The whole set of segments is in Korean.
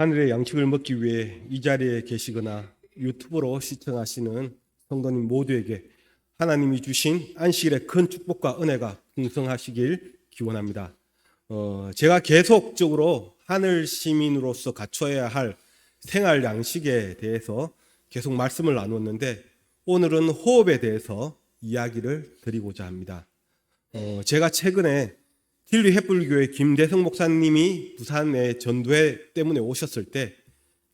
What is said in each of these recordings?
하늘의 양식을 먹기 위해 이 자리에 계시거나 유튜브로 시청하시는 성도님 모두에게 하나님이 주신 안식일의 큰 축복과 은혜가 풍성하시길 기원합니다. 제가 계속적으로 하늘 시민으로서 갖춰야 할 생활 양식에 대해서 계속 말씀을 나누었는데 오늘은 호흡에 대해서 이야기를 드리고자 합니다. 제가 최근에 틸리 햇불교회 김대성 목사님이 부산에 전도회 때문에 오셨을 때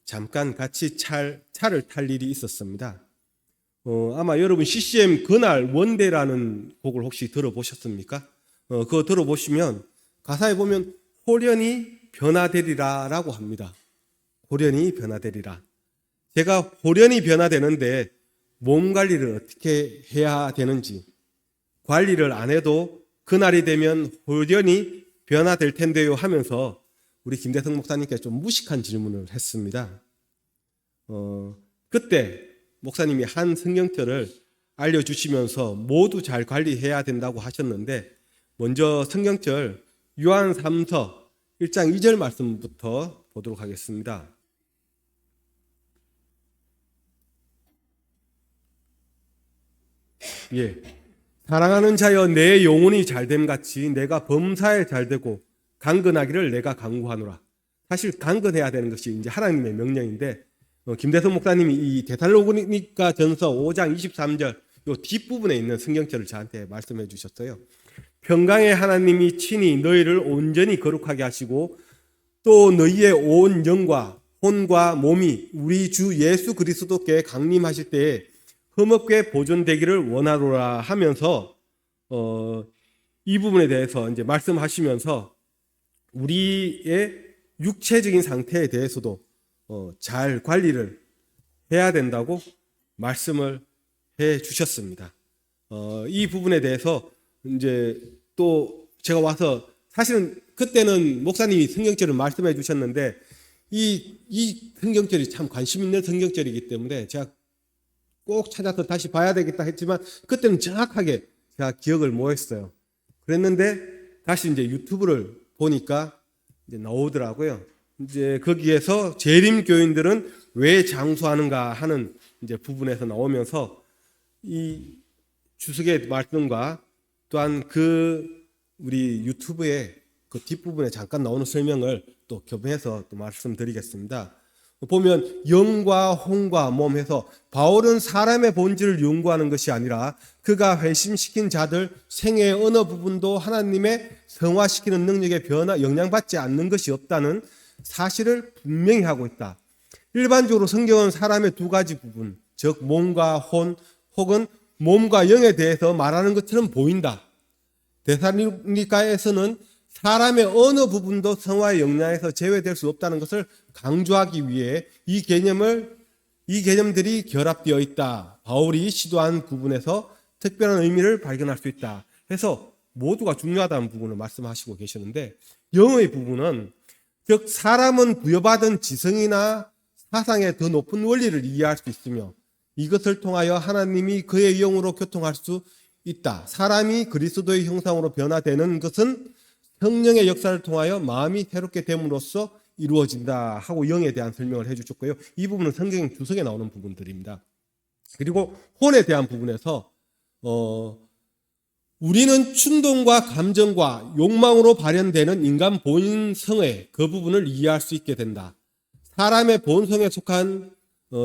잠깐 같이 차를 탈 일이 있었습니다. 아마 여러분 CCM 그날 원대라는 곡을 혹시 들어보셨습니까? 그거 들어보시면 가사에 보면 호련히 변화되리라 라고 합니다. 호련히 변화되리라. 제가 호련히 변화되는데 몸 관리를 어떻게 해야 되는지, 관리를 안 해도 그날이 되면 호련히 변화될 텐데요 하면서 우리 김대성 목사님께 좀 무식한 질문을 했습니다. 그때 목사님이 한 성경절을 알려주시면서 모두 잘 관리해야 된다고 하셨는데 먼저 성경절 요한 3서 1장 2절 말씀부터 보도록 하겠습니다. 사랑하는 자여 내 영혼이 잘됨 같이 내가 범사에 잘되고 강건하기를 내가 간구하노라. 사실 강건해야 되는 것이 이제 하나님의 명령인데 김대성 목사님이 이 데살로니가 전서 5장 23절 요 뒷부분에 있는 성경절을 저한테 말씀해 주셨어요. 평강의 하나님이 친히 너희를 온전히 거룩하게 하시고 또 너희의 온 영과 혼과 몸이 우리 주 예수 그리스도께 강림하실 때에 흠없게 보존되기를 원하노라 하면서 이 부분에 대해서 이제 말씀하시면서 우리의 육체적인 상태에 대해서도 잘 관리를 해야 된다고 말씀을 해 주셨습니다. 이 부분에 대해서 이제 또 제가 와서 사실은 그때는 목사님이 성경절을 말씀해 주셨는데 이 성경절이 참 관심 있는 성경절이기 때문에 제가 꼭 찾아서 다시 봐야 되겠다 했지만 그때는 정확하게 제가 기억을 못 했어요. 그랬는데 다시 이제 유튜브를 보니까 이제 나오더라고요. 이제 거기에서 재림 교인들은 왜 장수하는가 하는 이제 부분에서 나오면서 이 주석의 말씀과 또한 우리 유튜브의 그 뒷부분에 잠깐 나오는 설명을 또 겸해서 또 말씀드리겠습니다. 보면 영과 혼과 몸 해서 바울은 사람의 본질을 연구하는 것이 아니라 그가 회심시킨 자들 생애의 어느 부분도 하나님의 성화시키는 능력에 영향받지 않는 것이 없다는 사실을 분명히 하고 있다. 일반적으로 성경은 사람의 두 가지 부분, 즉 몸과 혼 혹은 몸과 영에 대해서 말하는 것처럼 보인다. 데살로니가에서는 사람의 어느 부분도 성화의 영향에서 제외될 수 없다는 것을 강조하기 위해 이 개념들이 결합되어 있다. 바울이 시도한 부분에서 특별한 의미를 발견할 수 있다. 해서 모두가 중요하다는 부분을 말씀하시고 계시는데 영의 부분은 즉 사람은 부여받은 지성이나 사상의 더 높은 원리를 이해할 수 있으며 이것을 통하여 하나님이 그의 영으로 교통할 수 있다. 사람이 그리스도의 형상으로 변화되는 것은 성령의 역사를 통하여 마음이 새롭게 됨으로써 이루어진다 하고 영에 대한 설명을 해주셨고요. 이 부분은 성경 주석에 나오는 부분들입니다. 그리고 혼에 대한 부분에서 우리는 충동과 감정과 욕망으로 발현되는 인간 본성의 그 부분을 이해할 수 있게 된다. 사람의 본성에 속한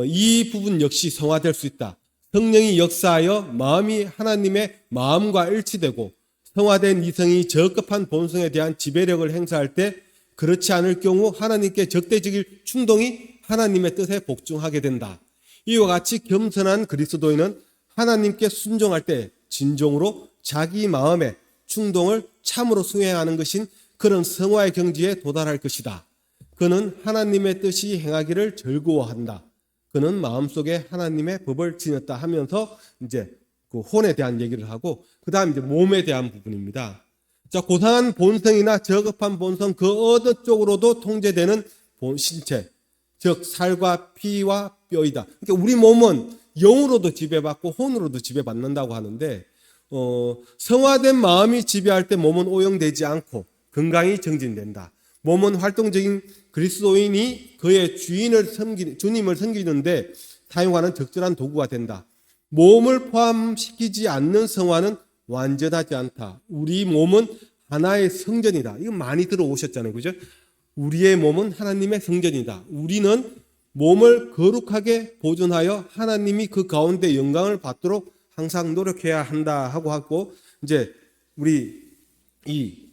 이 부분 역시 성화될 수 있다. 성령이 역사하여 마음이 하나님의 마음과 일치되고 성화된 이성이 적급한 본성에 대한 지배력을 행사할 때 그렇지 않을 경우 하나님께 적대적일 충동이 하나님의 뜻에 복종하게 된다. 이와 같이 겸손한 그리스도인은 하나님께 순종할 때 진정으로 자기 마음의 충동을 참으로 수행하는 것인 그런 성화의 경지에 도달할 것이다. 그는 하나님의 뜻이 행하기를 즐거워한다. 그는 마음속에 하나님의 법을 지녔다 하면서 이제 그 혼에 대한 얘기를 하고 그 다음 이제 몸에 대한 부분입니다. 자, 고상한 본성이나 저급한 본성 그 어느 쪽으로도 통제되는 신체, 즉 살과 피와 뼈이다. 그러니까 우리 몸은 영으로도 지배받고 혼으로도 지배받는다고 하는데 성화된 마음이 지배할 때 몸은 오염되지 않고 건강이 정진된다. 몸은 활동적인 그리스도인이 그의 주님을 섬기는데 사용하는 적절한 도구가 된다. 몸을 포함시키지 않는 성화는 완전하지 않다. 우리 몸은 하나의 성전이다. 이거 많이 들어오셨잖아요. 그죠? 우리의 몸은 하나님의 성전이다. 우리는 몸을 거룩하게 보존하여 하나님이 그 가운데 영광을 받도록 항상 노력해야 한다 하고 이제 우리 이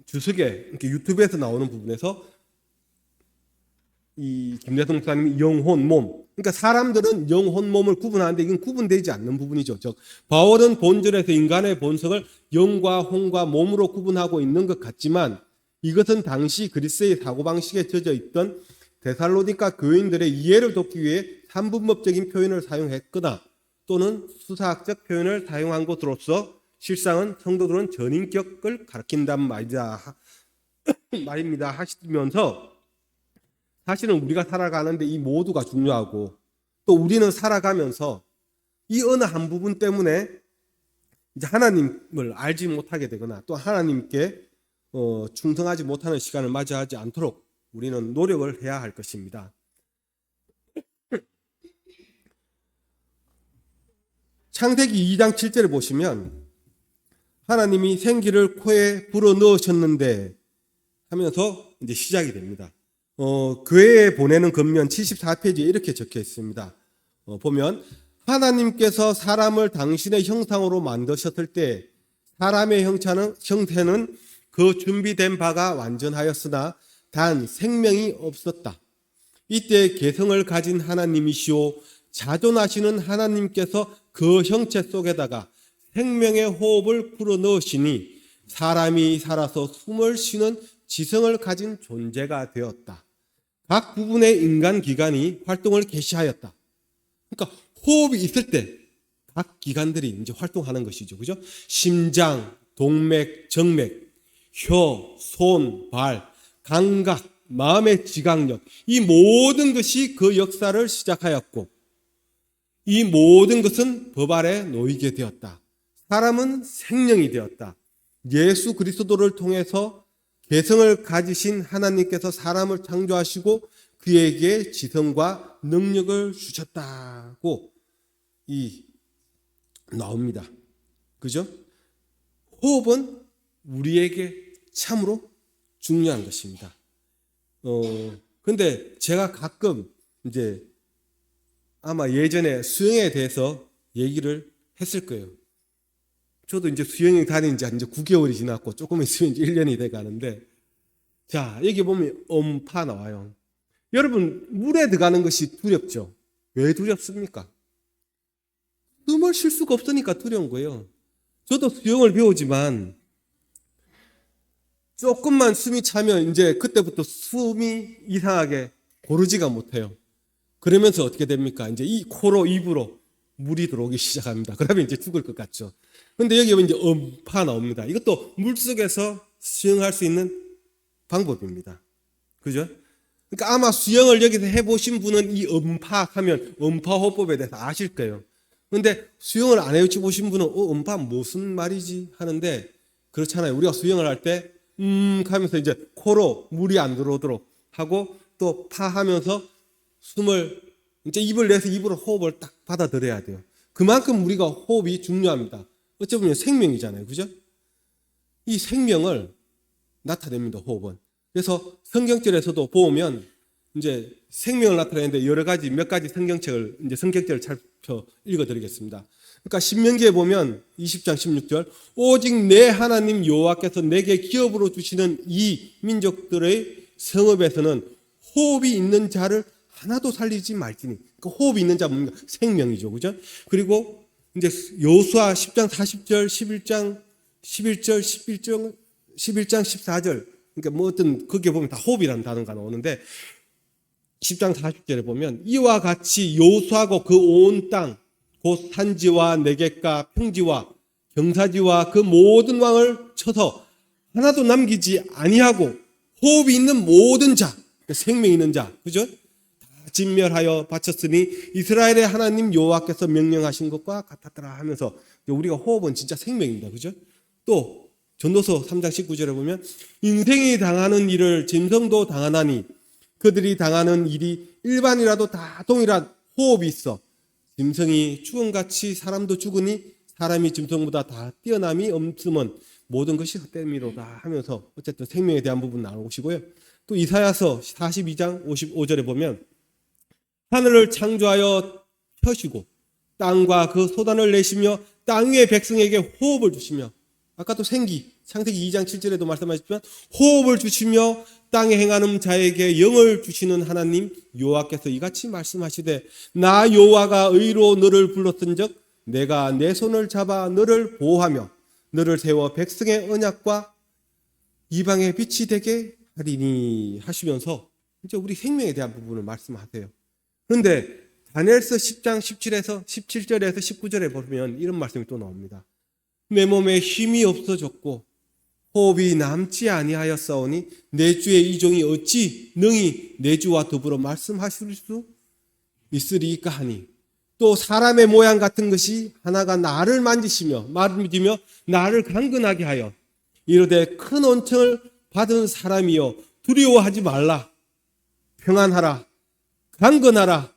주석에 이렇게 유튜브에서 나오는 부분에서 이 김대성 목사님이 영혼 몸, 그러니까 사람들은 영혼 몸을 구분하는데 이건 구분되지 않는 부분이죠. 즉 바울은 본절에서 인간의 본성을 영과 혼과 몸으로 구분하고 있는 것 같지만 이것은 당시 그리스의 사고방식에 젖어 있던 데살로니가 교인들의 이해를 돕기 위해 삼분법적인 표현을 사용했거나 또는 수사학적 표현을 사용한 것으로서 실상은 성도들은 전인격을 가리킨단 말입니다 하시면서 사실은 우리가 살아가는데 이 모두가 중요하고 또 우리는 살아가면서 이 어느 한 부분 때문에 이제 하나님을 알지 못하게 되거나 또 하나님께 충성하지 못하는 시간을 맞이하지 않도록 우리는 노력을 해야 할 것입니다. 창세기 2장 7절을 보시면 하나님이 생기를 코에 불어 넣으셨는데 하면서 이제 시작이 됩니다. 교회에 보내는 겉면 74페이지에 이렇게 적혀 있습니다. 보면 하나님께서 사람을 당신의 형상으로 만드셨을 때 사람의 형태는 그 준비된 바가 완전하였으나 단 생명이 없었다. 이때 개성을 가진 하나님이시오 자존하시는 하나님께서 그 형체 속에다가 생명의 호흡을 불어넣으시니 사람이 살아서 숨을 쉬는 지성을 가진 존재가 되었다. 각 부분의 인간 기관이 활동을 개시하였다. 그러니까 호흡이 있을 때 각 기관들이 이제 활동하는 것이죠. 그죠? 심장, 동맥, 정맥, 혀, 손, 발, 감각, 마음의 지각력, 이 모든 것이 그 역사를 시작하였고 이 모든 것은 법 아래 놓이게 되었다. 사람은 생명이 되었다. 예수 그리스도를 통해서 개성을 가지신 하나님께서 사람을 창조하시고 그에게 지성과 능력을 주셨다고 나옵니다. 그죠? 호흡은 우리에게 참으로 중요한 것입니다. 근데 제가 가끔 이제 아마 예전에 수영에 대해서 얘기를 했을 거예요. 저도 이제 수영을 다닌 지 이제 9개월이 지났고 조금 있으면 이제 1년이 돼 가는데 자, 여기 보면 음파 나와요. 여러분, 물에 들어가는 것이 두렵죠? 왜 두렵습니까? 숨을 쉴 수가 없으니까 두려운 거예요. 저도 수영을 배우지만 조금만 숨이 차면 이제 그때부터 숨이 이상하게 고르지가 못해요. 그러면서 어떻게 됩니까? 이제 이 코로 입으로 물이 들어오기 시작합니다. 그러면 이제 죽을 것 같죠. 근데 여기 보면 이제 음파 나옵니다. 이것도 물속에서 수영할 수 있는 방법입니다. 그죠? 그러니까 아마 수영을 여기서 해보신 분은 이 음파 하면 음파호흡법에 대해서 아실 거예요. 근데 수영을 안 해보신 분은 음파 무슨 말이지 하는데 그렇잖아요. 우리가 수영을 할 때 하면서 이제 코로 물이 안 들어오도록 하고 또 파 하면서 숨을 이제 입을 내서 입으로 호흡을 딱 받아들여야 돼요. 그만큼 우리가 호흡이 중요합니다. 어찌 보면 생명이잖아요. 그죠? 이 생명을 나타냅니다. 호흡은. 그래서 성경절에서도 보면 이제 생명을 나타내는데 여러 가지 몇 가지 성경책을 이제 성경절을 살펴 읽어드리겠습니다. 그러니까 신명기에 보면 20장 16절 오직 내 하나님 여호와께서 내게 기업으로 주시는 이 민족들의 성읍에서는 호흡이 있는 자를 하나도 살리지 말지니. 그 호흡이 있는 자 뭡니까? 생명이죠. 그죠? 그리고 이제 여호수아 10장 40절, 11장 11절, 11장 14절. 그러니까 뭐 어떤 거기에 보면 다 호흡이라는 단어가 나오는데 10장 40절에 보면 이와 같이 여호수아고 그 온 땅 곧 산지와 내겝과 평지와 경사지와 그 모든 왕을 쳐서 하나도 남기지 아니하고 호흡이 있는 모든 자, 생명 있는 자, 그죠? 다 진멸하여 바쳤으니 이스라엘의 하나님 여호와께서 명령하신 것과 같았더라 하면서 우리가 호흡은 진짜 생명입니다, 그죠? 또 전도서 3장 19절에 보면 인생이 당하는 일을 짐승도 당하나니 그들이 당하는 일이 일반이라도 다 동일한 호흡이 있어. 짐승이 죽음같이 사람도 죽으니 사람이 짐승보다 다 뛰어남이 없음은 모든 것이 헛됨이로다 하면서 어쨌든 생명에 대한 부분 나오시고요. 또 이사야서 42장 55절에 보면 하늘을 창조하여 펴시고 땅과 그 소단을 내시며 땅 위의 백성에게 호흡을 주시며, 아까도 창세기 2장 7절에도 말씀하셨지만 호흡을 주시며 땅에 행하는 자에게 영을 주시는 하나님 여호와께서 이같이 말씀하시되 나 여호와가 의로 너를 불렀은즉 내가 내 손을 잡아 너를 보호하며 너를 세워 백성의 언약과 이방의 빛이 되게 하리니 하시면서 이제 우리 생명에 대한 부분을 말씀하세요. 그런데 다니엘서 10장 17절에서 19절에 보면 이런 말씀이 또 나옵니다. 내 몸에 힘이 없어졌고 호흡이 남지 아니하였사오니 내 주의 이 종이 어찌 능히 내 주와 더불어 말씀하실 수 있으리까 하니, 또 사람의 모양 같은 것이 하나가 나를 만지며 나를 강건하게 하여 이르되 큰 온청을 받은 사람이여 두려워하지 말라. 평안하라. 강건하라.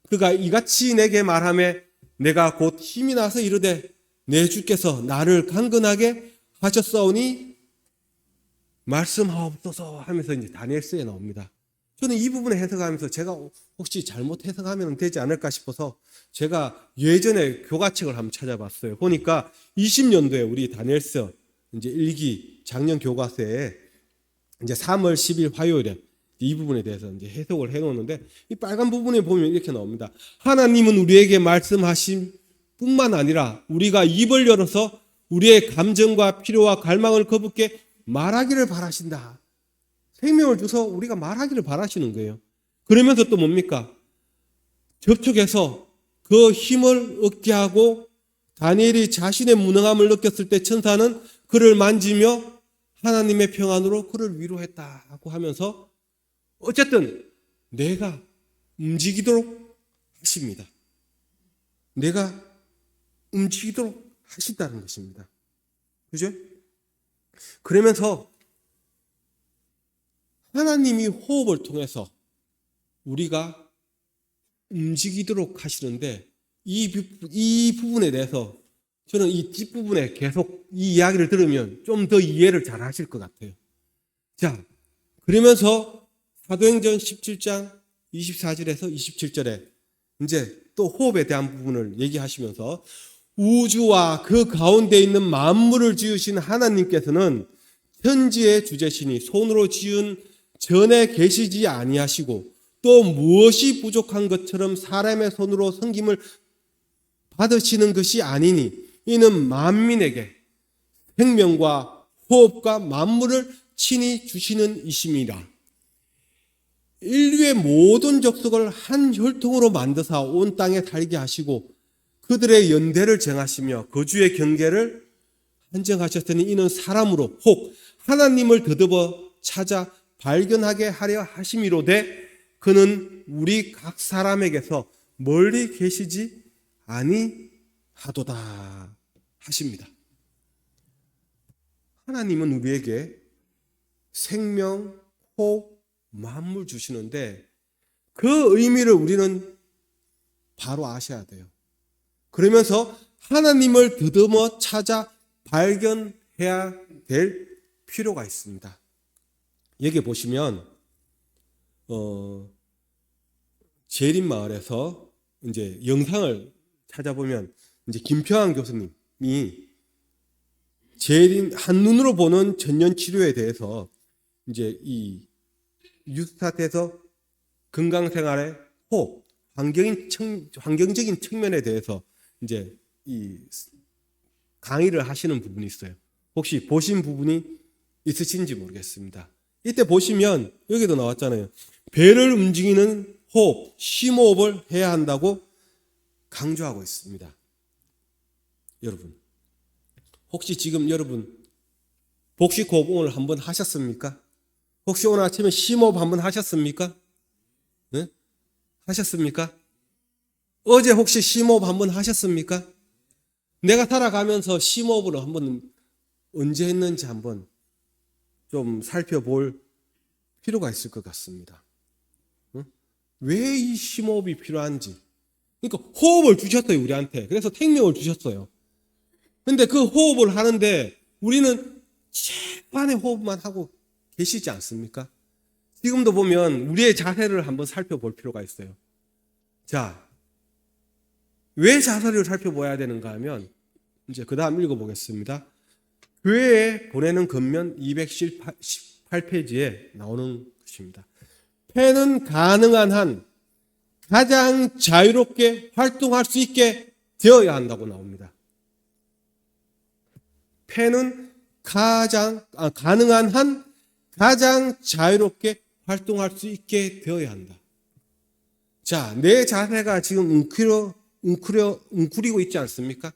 그가 이같이 내게 말하매 내가 곧 힘이 나서 이르되 내 주께서 나를 강건하게 하셨사오니 말씀하옵소서 하면서 이제 다니엘서에 나옵니다. 저는 이 부분을 해석하면서 제가 혹시 잘못 해석하면 되지 않을까 싶어서 제가 예전에 교과책을 한번 찾아봤어요. 보니까 20년도에 우리 다니엘서 이제 1기 작년 교과서에 이제 3월 10일 화요일에 이 부분에 대해서 이제 해석을 해 놓는데, 이 빨간 부분에 보면 이렇게 나옵니다. 하나님은 우리에게 말씀하신 뿐만 아니라 우리가 입을 열어서 우리의 감정과 필요와 갈망을 거듭게 말하기를 바라신다. 생명을 주서 우리가 말하기를 바라시는 거예요. 그러면서 또 뭡니까? 접촉해서 그 힘을 얻게 하고 다니엘이 자신의 무능함을 느꼈을 때 천사는 그를 만지며 하나님의 평안으로 그를 위로했다고 하면서 어쨌든 내가 움직이도록 하십니다. 내가 움직이도록 하신다는 것입니다. 그죠? 그러면서 하나님이 호흡을 통해서 우리가 움직이도록 하시는데 이 부분에 대해서 저는 이 뒷부분에 계속 이 이야기를 들으면 좀 더 이해를 잘 하실 것 같아요. 자, 그러면서 사도행전 17장 24절에서 27절에 이제 또 호흡에 대한 부분을 얘기하시면서 우주와 그 가운데 있는 만물을 지으신 하나님께서는 현지의 주제시니 손으로 지은 전에 계시지 아니하시고 또 무엇이 부족한 것처럼 사람의 손으로 섬김을 받으시는 것이 아니니 이는 만민에게 생명과 호흡과 만물을 친히 주시는 이심이라. 인류의 모든 족속을 한 혈통으로 만드사 온 땅에 살게 하시고 그들의 연대를 정하시며 거주의 경계를 한정하셨으니 이는 사람으로 혹 하나님을 더듬어 찾아 발견하게 하려 하심이로되 그는 우리 각 사람에게서 멀리 계시지 아니하도다 하십니다. 하나님은 우리에게 생명, 호흡, 만물 주시는데 그 의미를 우리는 바로 아셔야 돼요. 그러면서 하나님을 더듬어 찾아 발견해야 될 필요가 있습니다. 여기 보시면 재림마을에서 이제 영상을 찾아보면 이제 김평환 교수님이 재림 한눈으로 보는 전년 치료에 대해서 이제 이 뉴스타트에서 건강생활의 호흡, 환경적인 측면에 대해서 이제 이 강의를 하시는 부분이 있어요. 혹시 보신 부분이 있으신지 모르겠습니다. 이때 보시면 여기도 나왔잖아요. 배를 움직이는 호흡, 심호흡을 해야 한다고 강조하고 있습니다. 여러분, 혹시 지금 여러분 복식호흡 오늘 한번 하셨습니까? 혹시 오늘 아침에 심호흡 한번 하셨습니까? 네? 하셨습니까? 어제 혹시 심호흡 한번 하셨습니까? 내가 살아가면서 심호흡을 한번 언제 했는지 한번 좀 살펴볼 필요가 있을 것 같습니다. 왜 이 심호흡이 필요한지. 그러니까 호흡을 주셨어요, 우리한테. 그래서 생명을 주셨어요. 근데 그 호흡을 하는데 우리는 최소한의 호흡만 하고 계시지 않습니까? 지금도 보면 우리의 자세를 한번 살펴볼 필요가 있어요. 자, 왜 자세를 살펴봐야 되는가 하면 이제 그 다음 읽어보겠습니다. 교회에 보내는 겉면 218페이지에 나오는 것입니다. 폐는 가능한 한 가장 자유롭게 활동할 수 있게 되어야 한다고 나옵니다. 폐는 가능한 한 가장 자유롭게 활동할 수 있게 되어야 한다. 자, 내 자세가 지금 웅크리고 있지 않습니까?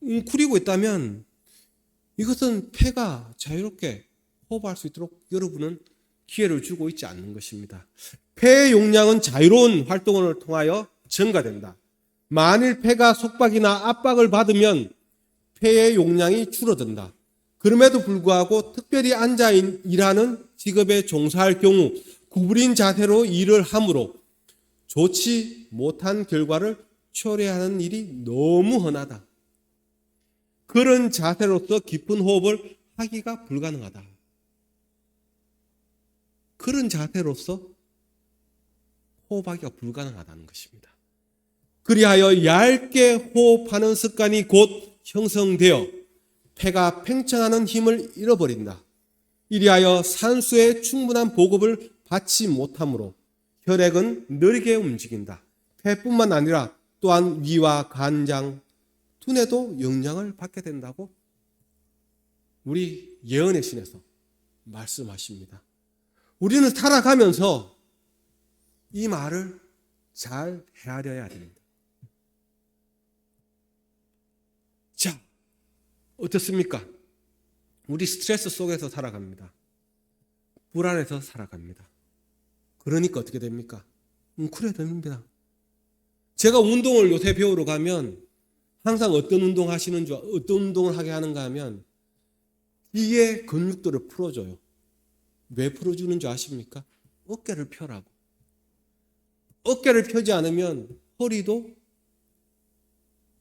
웅크리고 있다면 이것은 폐가 자유롭게 호흡할 수 있도록 여러분은 기회를 주고 있지 않는 것입니다. 폐의 용량은 자유로운 활동을 통하여 증가된다. 만일 폐가 속박이나 압박을 받으면 폐의 용량이 줄어든다. 그럼에도 불구하고 특별히 앉아 일하는 직업에 종사할 경우 구부린 자세로 일을 하므로 좋지 못한 결과를 초래하는 일이 너무 흔하다. 그런 자세로서 깊은 호흡을 하기가 불가능하다. 그런 자세로서 호흡하기가 불가능하다는 것입니다. 그리하여 얇게 호흡하는 습관이 곧 형성되어 폐가 팽창하는 힘을 잃어버린다. 이리하여 산소의 충분한 보급을 받지 못하므로 혈액은 느리게 움직인다. 폐뿐만 아니라 또한 위와 간장, 두뇌도 영향을 받게 된다고 우리 예언의 신에서 말씀하십니다. 우리는 살아가면서 이 말을 잘 헤아려야 됩니다. 자, 어떻습니까? 우리 스트레스 속에서 살아갑니다. 불안해서 살아갑니다. 그러니까 어떻게 됩니까? 웅크려야 됩니다. 제가 운동을 요새 배우러 가면 항상 어떤 운동을 하게 하는가 하면 뒤에 근육들을 풀어줘요. 왜 풀어주는 줄 아십니까? 어깨를 펴라고. 어깨를 펴지 않으면 허리도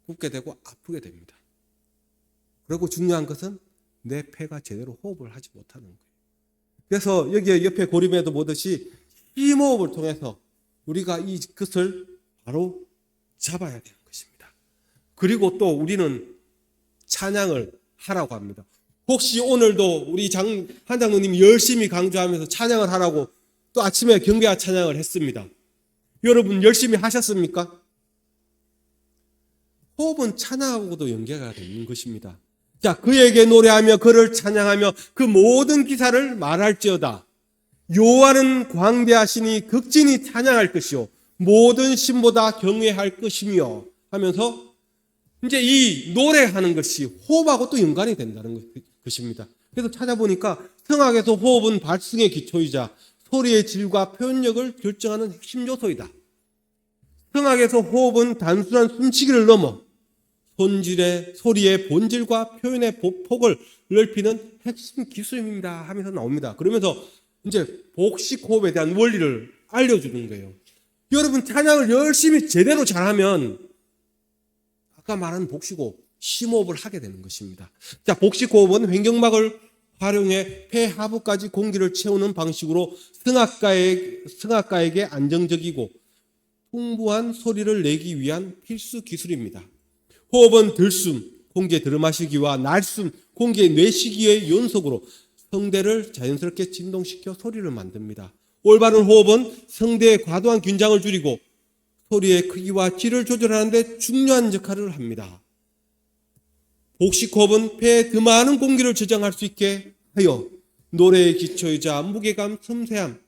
굽게 되고 아프게 됩니다. 그리고 중요한 것은 내 폐가 제대로 호흡을 하지 못하는 거예요. 그래서 여기 옆에 고림에도 보듯이 심호흡을 통해서 우리가 이것을 바로 잡아야 되는 것입니다. 그리고 또 우리는 찬양을 하라고 합니다. 혹시 오늘도 우리 한 장로님이 열심히 강조하면서 찬양을 하라고 또 아침에 경배와 찬양을 했습니다. 여러분 열심히 하셨습니까? 호흡은 찬양하고도 연계가 되는 것입니다. 자, 그에게 노래하며 그를 찬양하며 그 모든 기사를 말할지어다. 여호와는 광대하시니 극진히 찬양할 것이요 모든 신보다 경외할 것이며 하면서 이제 이 노래하는 것이 호흡하고 또 연관이 된다는 것입니다. 그래서 찾아보니까 성악에서 호흡은 발성의 기초이자 소리의 질과 표현력을 결정하는 핵심 요소이다. 성악에서 호흡은 단순한 숨쉬기를 넘어 소리의 본질과 표현의 폭을 넓히는 핵심 기술입니다 하면서 나옵니다. 그러면서 이제 복식 호흡에 대한 원리를 알려주는 거예요. 여러분 찬양을 열심히 제대로 잘하면 아까 말한 복식호흡, 심호흡을 하게 되는 것입니다. 자, 복식호흡은 횡격막을 활용해 폐 하부까지 공기를 채우는 방식으로 성악가에게 안정적이고 풍부한 소리를 내기 위한 필수 기술입니다. 호흡은 들숨, 공기에 들어마시기와 날숨, 공기에 내쉬기의 연속으로 성대를 자연스럽게 진동시켜 소리를 만듭니다. 올바른 호흡은 성대의 과도한 긴장을 줄이고 소리의 크기와 질을 조절하는 데 중요한 역할을 합니다. 복식호흡은 폐에 더 많은 공기를 저장할 수 있게 하여 노래의 기초이자 무게감, 섬세함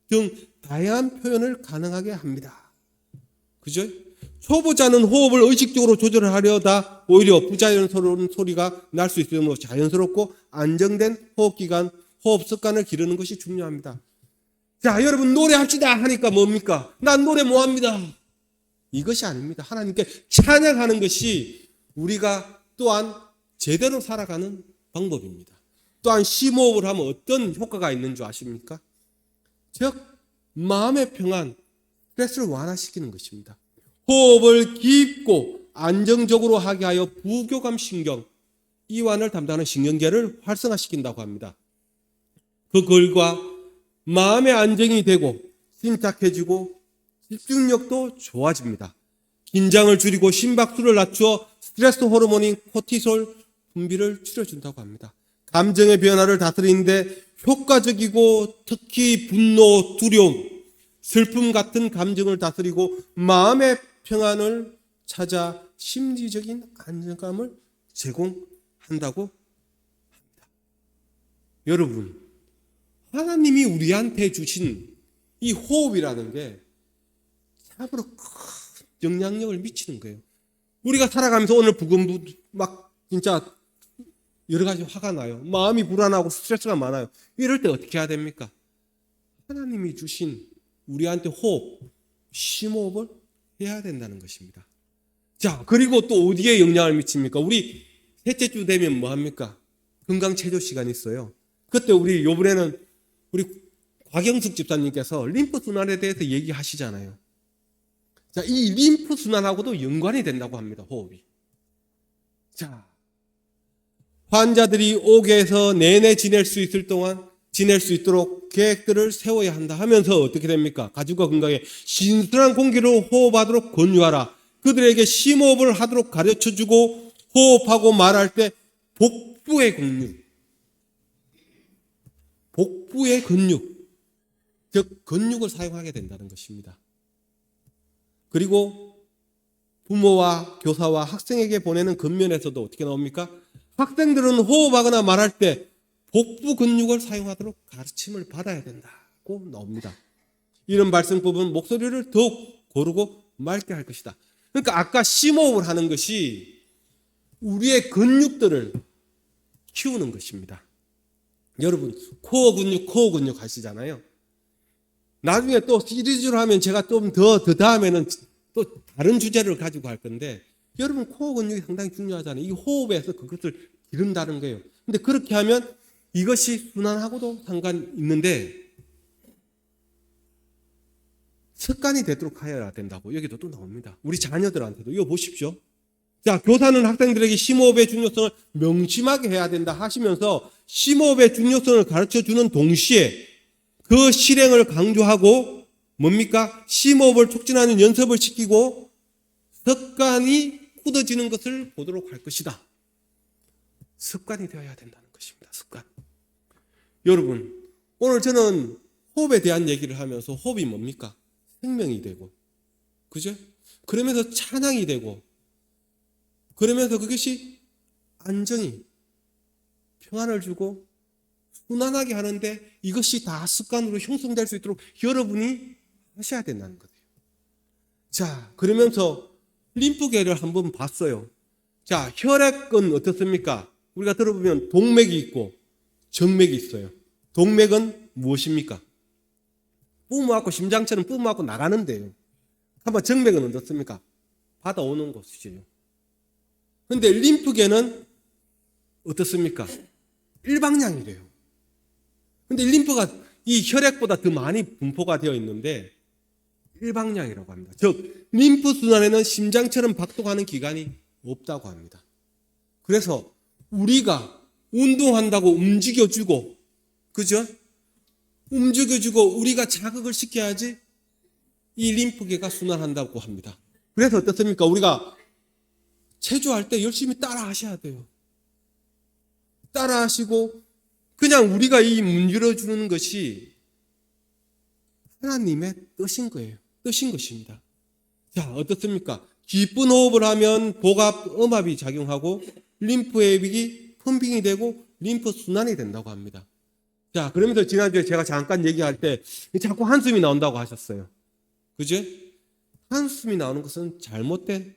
등 다양한 표현을 가능하게 합니다. 그죠? 초보자는 호흡을 의식적으로 조절하려다 오히려 부자연스러운 소리가 날 수 있으므로 자연스럽고 안정된 호흡기간, 호흡 습관을 기르는 것이 중요합니다. 자, 여러분 노래합시다 하니까 뭡니까? 난 노래 뭐합니다. 이것이 아닙니다. 하나님께 찬양하는 것이 우리가 또한 제대로 살아가는 방법입니다. 또한 심호흡을 하면 어떤 효과가 있는 줄 아십니까? 즉 마음의 평안, 스트레스를 완화시키는 것입니다. 호흡을 깊고 안정적으로 하게 하여 부교감 신경, 이완을 담당하는 신경계를 활성화시킨다고 합니다. 그 결과 마음의 안정이 되고 침착해지고 집중력도 좋아집니다. 긴장을 줄이고 심박수를 낮추어 스트레스 호르몬인 코티솔 분비를 줄여준다고 합니다. 감정의 변화를 다스리는데 효과적이고 특히 분노, 두려움, 슬픔 같은 감정을 다스리고 마음의 평안을 찾아 심리적인 안정감을 제공한다고 합니다. 여러분, 하나님이 우리한테 주신 이 호흡이라는 게 참으로 큰 영향력을 미치는 거예요. 우리가 살아가면서 오늘 막 진짜 여러 가지 화가 나요. 마음이 불안하고 스트레스가 많아요. 이럴 때 어떻게 해야 됩니까? 하나님이 주신 우리한테 호흡, 심호흡을 해야 된다는 것입니다. 자, 그리고 또 어디에 영향을 미칩니까? 우리 셋째 주 되면 뭐 합니까? 건강체조 시간이 있어요. 그때 우리 요번에는 우리 곽영숙 집사님께서 림프 순환에 대해서 얘기하시잖아요. 자, 이 림프 순환하고도 연관이 된다고 합니다. 호흡이. 자, 환자들이 옥에서 내내 지낼 수 있도록 계획들을 세워야 한다 하면서 어떻게 됩니까? 가족과 건강에 신선한 공기로 호흡하도록 권유하라. 그들에게 심호흡을 하도록 가르쳐주고 호흡하고 말할 때 복부의 근육, 즉 근육을 사용하게 된다는 것입니다. 그리고 부모와 교사와 학생에게 보내는 근면에서도 어떻게 나옵니까? 학생들은 호흡하거나 말할 때 복부 근육을 사용하도록 가르침을 받아야 된다고 나옵니다. 이런 말씀법은 목소리를 더욱 고르고 맑게 할 것이다. 그러니까 아까 심호흡을 하는 것이 우리의 근육들을 키우는 것입니다. 여러분, 코어 근육 하시잖아요. 나중에 또 시리즈로 하면 제가 좀 더 다음에는 또 다른 주제를 가지고 할 건데, 여러분 코어 근육이 상당히 중요하잖아요. 이 호흡에서 그것을 기른다는 거예요. 근데 그렇게 하면 이것이 순환하고도 상관이 있는데 습관이 되도록 해야 된다고 여기도 또 나옵니다. 우리 자녀들한테도 이거 보십시오. 자, 교사는 학생들에게 심호흡의 중요성을 명심하게 해야 된다 하시면서 심호흡의 중요성을 가르쳐주는 동시에 그 실행을 강조하고 뭡니까? 심호흡을 촉진하는 연습을 시키고 습관이 굳어지는 것을 보도록 할 것이다. 습관이 되어야 된다는 것입니다. 습관. 여러분, 오늘 저는 호흡에 대한 얘기를 하면서 호흡이 뭡니까? 생명이 되고, 그죠? 그러면서 찬양이 되고, 그러면서 그것이 안정이, 평안을 주고 순환하게 하는데 이것이 다 습관으로 형성될 수 있도록 여러분이 하셔야 된다는 거예요. 자, 그러면서 림프계를 한번 봤어요. 자, 혈액은 어떻습니까? 우리가 들어보면 동맥이 있고 정맥이 있어요. 동맥은 무엇입니까? 뿜어갖고 심장처럼 뿜어갖고 나가는데요. 한번 정맥은 어떻습니까? 받아오는 것이죠. 그런데 림프계는 어떻습니까? 일방향이래요. 그런데 림프가 이 혈액보다 더 많이 분포가 되어 있는데 일방향이라고 합니다. 즉 림프 순환에는 심장처럼 박동하는 기관이 없다고 합니다. 그래서 우리가 운동한다고 움직여주고, 그죠? 움직여주고 우리가 자극을 시켜야지 이 림프계가 순환한다고 합니다. 그래서 어떻습니까? 우리가 체조할 때 열심히 따라 하셔야 돼요. 따라 하시고 그냥 우리가 이 문질러주는 것이 하나님의 뜻인 거예요. 뜻인 것입니다. 자, 어떻습니까? 깊은 호흡을 하면 복압, 음압이 작용하고 림프액이 펌핑이 되고 림프 순환이 된다고 합니다. 자, 그러면서 지난주에 제가 잠깐 얘기할 때 자꾸 한숨이 나온다고 하셨어요. 그죠? 한숨이 나오는 것은 잘못된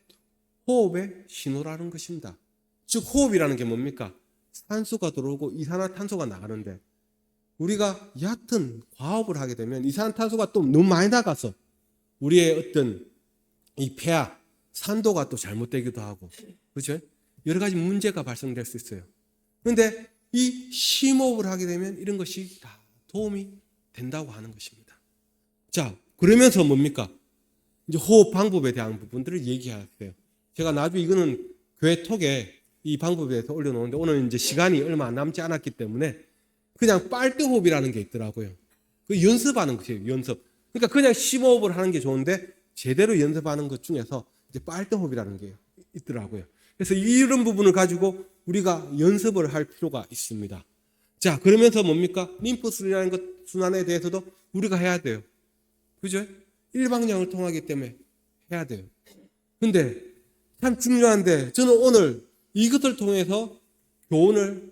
호흡의 신호라는 것입니다. 즉 호흡이라는 게 뭡니까? 산소가 들어오고 이산화탄소가 나가는데 우리가 얕은 과호흡을 하게 되면 이산화탄소가 또 너무 많이 나가서 우리의 어떤 이 폐하, 산도가 또 잘못되기도 하고, 그렇죠? 여러 가지 문제가 발생될 수 있어요. 그런데 이 심호흡을 하게 되면 이런 것이 다 도움이 된다고 하는 것입니다. 자, 그러면서 뭡니까? 이제 호흡 방법에 대한 부분들을 얘기하세요. 제가 나중에 이거는 교회 톡에 이 방법에 대해서 올려놓는데 오늘 이제 시간이 얼마 남지 않았기 때문에 그냥 빨대호흡이라는 게 있더라고요. 그 연습하는 것이에요. 연습. 그러니까 그냥 심호흡을 하는 게 좋은데 제대로 연습하는 것 중에서 이제 빨대호흡이라는 게 있더라고요. 그래서 이런 부분을 가지고 우리가 연습을 할 필요가 있습니다. 자, 그러면서 뭡니까? 림프 순환에 대해서도 우리가 해야 돼요. 그죠? 일방향을 통하기 때문에 해야 돼요. 근데 참 중요한데 저는 오늘 이것을 통해서 교훈을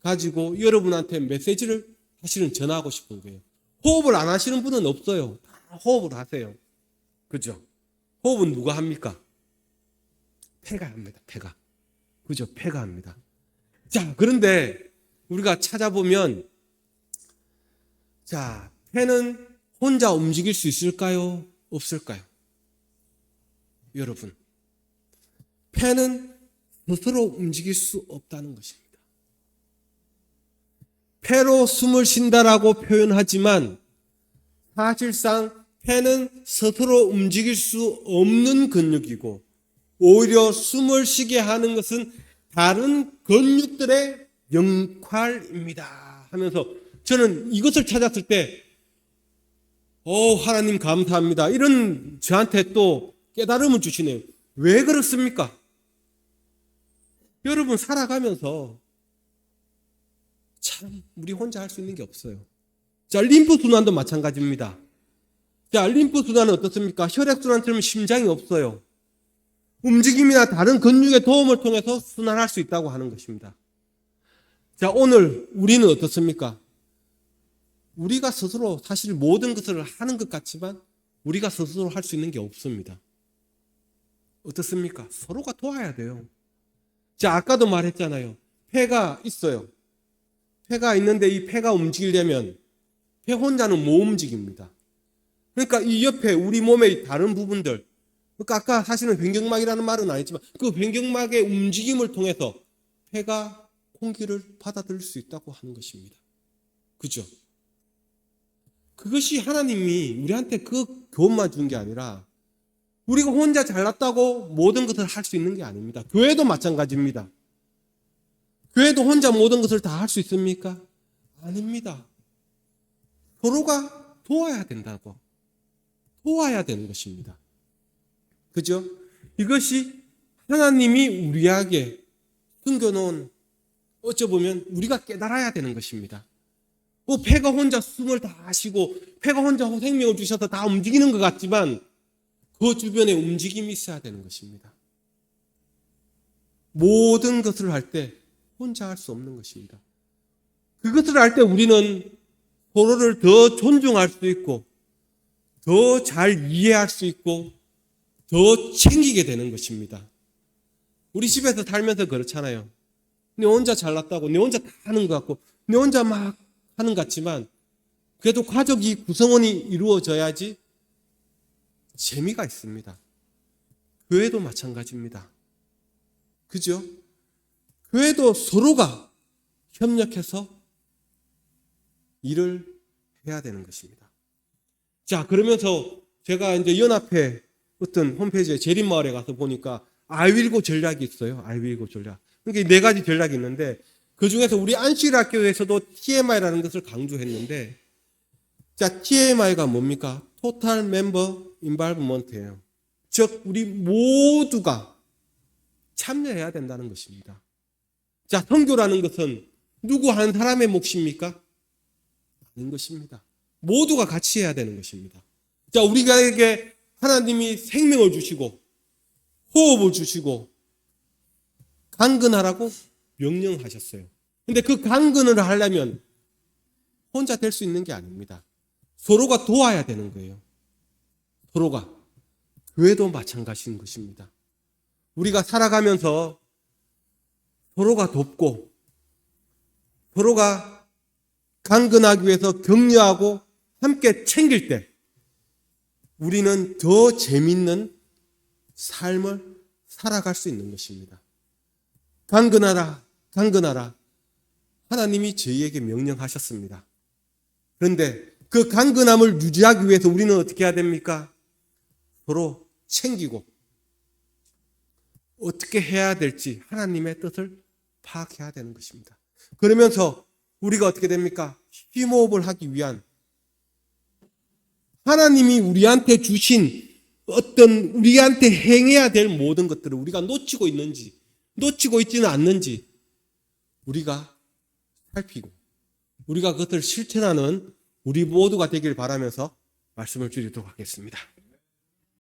가지고 여러분한테 메시지를 사실은 전하고 싶은 거예요. 호흡을 안 하시는 분은 없어요. 다 호흡을 하세요. 그죠? 호흡은 누가 합니까? 폐가 합니다. 폐가. 그죠? 폐가 합니다. 자, 그런데 우리가 찾아보면 자, 폐는 혼자 움직일 수 있을까요? 없을까요? 여러분, 폐는 스스로 움직일 수 없다는 것입니다. 폐로 숨을 쉰다라고 표현하지만 사실상 폐는 스스로 움직일 수 없는 근육이고 오히려 숨을 쉬게 하는 것은 다른 근육들의 역할입니다 하면서 저는 이것을 찾았을 때 하나님 감사합니다. 이런 저한테 또 깨달음을 주시네요. 왜 그렇습니까? 여러분 살아가면서 참 우리 혼자 할 수 있는 게 없어요. 자, 림프 순환도 마찬가지입니다. 자, 림프 순환은 어떻습니까? 혈액 순환처럼 심장이 없어요. 움직임이나 다른 근육의 도움을 통해서 순환할 수 있다고 하는 것입니다. 자, 오늘 우리는 어떻습니까? 우리가 스스로 사실 모든 것을 하는 것 같지만 우리가 스스로 할 수 있는 게 없습니다. 어떻습니까? 서로가 도와야 돼요. 자, 아까도 말했잖아요. 폐가 있어요. 폐가 있는데 이 폐가 움직이려면 폐 혼자는 못 움직입니다. 그러니까 이 옆에 우리 몸의 다른 부분들, 그러니까 아까 사실은 변경막이라는 말은 아니지만 그 변경막의 움직임을 통해서 폐가 공기를 받아들일 수 있다고 하는 것입니다. 그죠? 그것이 하나님이 우리한테 그 교훈만 준 게 아니라 우리가 혼자 잘났다고 모든 것을 할 수 있는 게 아닙니다. 교회도 마찬가지입니다. 교회도 혼자 모든 것을 다 할 수 있습니까? 아닙니다. 서로가 도와야 된다고. 도와야 되는 것입니다. 그죠? 이것이 하나님이 우리에게 숨겨놓은 어쩌보면 우리가 깨달아야 되는 것입니다. 폐가 혼자 숨을 다 쉬고 폐가 혼자 생명을 주셔서 다 움직이는 것 같지만 그 주변에 움직임이 있어야 되는 것입니다. 모든 것을 할 때 혼자 할 수 없는 것입니다. 그것을 할 때 우리는 서로를 더 존중할 수 있고 더 잘 이해할 수 있고 더 챙기게 되는 것입니다. 우리 집에서 살면서 그렇잖아요. 내 혼자 잘났다고 내 혼자 다 하는 것 같고 내 혼자 막 하는 것 같지만 그래도 가족이 구성원이 이루어져야지 재미가 있습니다. 교회도 마찬가지입니다. 그죠? 교회도 서로가 협력해서 일을 해야 되는 것입니다. 자, 그러면서 제가 이제 연합회 어떤 홈페이지에 재림마을에 가서 보니까 I-will-go 전략이 있어요. I-will-go 전략. 그러니까 4가지 전략이 있는데 그 중에서 우리 안식일학교에서도 TMI라는 것을 강조했는데 자, TMI가 뭡니까? Total Member Involvement예요. 즉 우리 모두가 참여해야 된다는 것입니다. 자, 선교라는 것은 누구 한 사람의 몫입니까? 아닌 것입니다. 모두가 같이 해야 되는 것입니다. 자, 우리에게 하나님이 생명을 주시고 호흡을 주시고 강건하라고 명령하셨어요. 근데 그 강건을 하려면 혼자 될 수 있는 게 아닙니다. 서로가 도와야 되는 거예요. 서로가. 교회도 마찬가지인 것입니다. 우리가 살아가면서 서로가 돕고 서로가 강건하기 위해서 격려하고 함께 챙길 때 우리는 더 재밌는 삶을 살아갈 수 있는 것입니다. 강건하라, 강건하라. 하나님이 저희에게 명령하셨습니다. 그런데 그 강건함을 유지하기 위해서 우리는 어떻게 해야 됩니까? 서로 챙기고 어떻게 해야 될지 하나님의 뜻을 파악해야 되는 것입니다. 그러면서 우리가 어떻게 됩니까? 팀워크를 하기 위한 하나님이 우리한테 주신 어떤 우리한테 행해야 될 모든 것들을 우리가 놓치고 있는지 놓치고 있지는 않는지 우리가 살피고 우리가 그것을 실천하는 우리 모두가 되길 바라면서 말씀을 드리도록 하겠습니다.